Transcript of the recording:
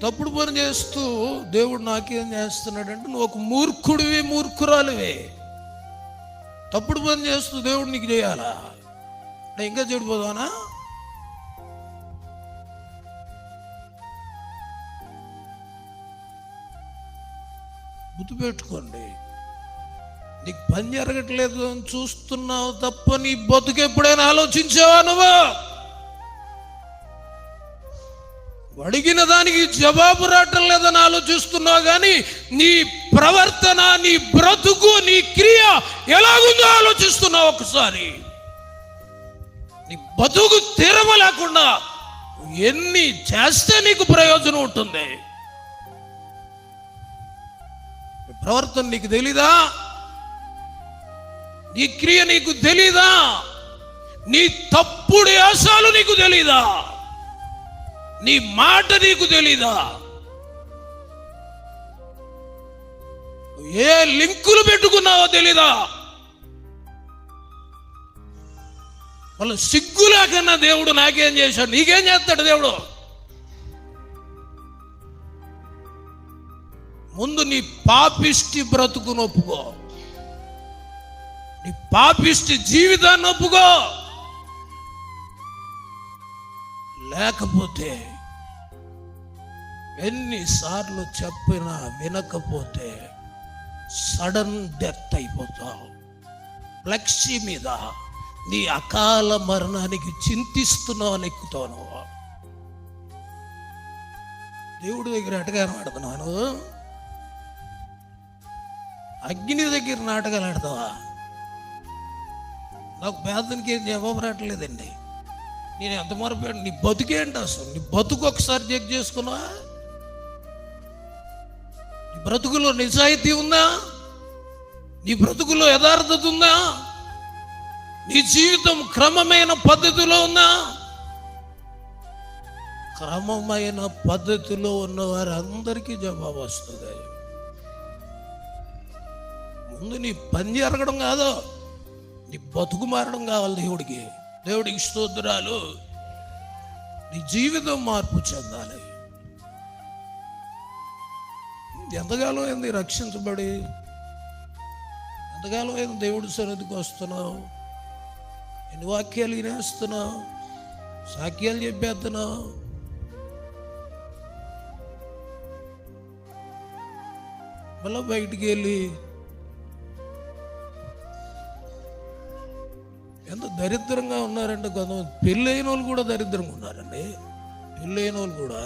తప్పుడు పని చేస్తూ దేవుడు నాకేం చేస్తున్నాడంటే నువ్వు ఒక మూర్ఖుడివి, మూర్ఖురాలివే. తప్పుడు పని చేస్తూ దేవుడు నీకు చేయాలా? ఇంకా చెడిపోదానా? గుర్తుపెట్టుకోండి, నీకు పని జరగట్లేదు అని చూస్తున్నావు తప్ప నీ బతుకు ఎప్పుడైనా ఆలోచించావా? నువ్వు అడిగిన దానికి జవాబు రావటం లేదని ఆలోచిస్తున్నావు, కానీ నీ ప్రవర్తన, నీ బ్రతుకు, నీ క్రియ ఎలాగుందో ఆలోచిస్తున్నావు. ఒకసారి నీ బతుకు తెరవలేకుండా ఎన్ని చేస్తే నీకు ప్రయోజనం ఉంటుంది? ప్రవర్తన నీకు తెలీదా? నీ క్రియ నీకు తెలీదా? నీ తప్పుడు యాసాలు నీకు తెలీదా? నీ మాట నీకు తెలీదా? ఏ లింకులు పెట్టుకున్నావో తెలీదా? వాళ్ళు సిగ్గులేకన్నా దేవుడు నాకేం చేశాడు, నీకేం చేస్తాడు దేవుడు? ముందు నీ పాపిష్టి బ్రతుకును ఒప్పుకో, నీ పాపిష్టి జీవితాన్ని ఒప్పుకో. లేకపోతే ఎన్నిసార్లు చెప్పినా వినకపోతే సడన్ డెత్ అయిపోతావు. ఫ్లెక్సీ మీద నీ అకాల మరణానికి చింతిస్తున్నావు అని ఎక్కుతావు. నువ్వు దేవుడి దగ్గర నాటకాలు ఆడుతున్నావు, అగ్ని దగ్గర నాటకాలు ఆడతావా? నాకు పేదనికి ఏం జవాబు రావట్లేదండి. నేను ఎంత మరపాడు? నీ బతుకేంటి అసలు? నీ బతుకు ఒకసారి చెక్ చేసుకున్నావా? నీ బ్రతుకులో నిజాయితీ ఉందా? నీ బ్రతుకులో యథార్థత ఉందా? నీ జీవితం క్రమమైన పద్ధతిలో ఉందా? క్రమమైన పద్ధతిలో ఉన్న వారందరికీ జవాబు వస్తుంది. ముందు నీ పని జరగడం కాదు, నీ బతుకు మారడం కావాలి. దేవుడికి స్తోత్రాలు. నీ జీవితం మార్పు చెందాలి. ఎంతకాలం అయింది రక్షించబడి? ఎంతకాలం అయింది దేవుడి సన్నిధికి వస్తున్నావు? ఎన్ని వాక్యాలు వినేస్తున్నావు, సాక్యాలు చెప్పేస్తున్నావు. మళ్ళీ బయటికి వెళ్ళి ఎంత దరిద్రంగా ఉన్నారంటే, కొంతమంది పెళ్ళైన వాళ్ళు కూడా దరిద్రంగా ఉన్నారండి. పెళ్ళైన వాళ్ళు కూడా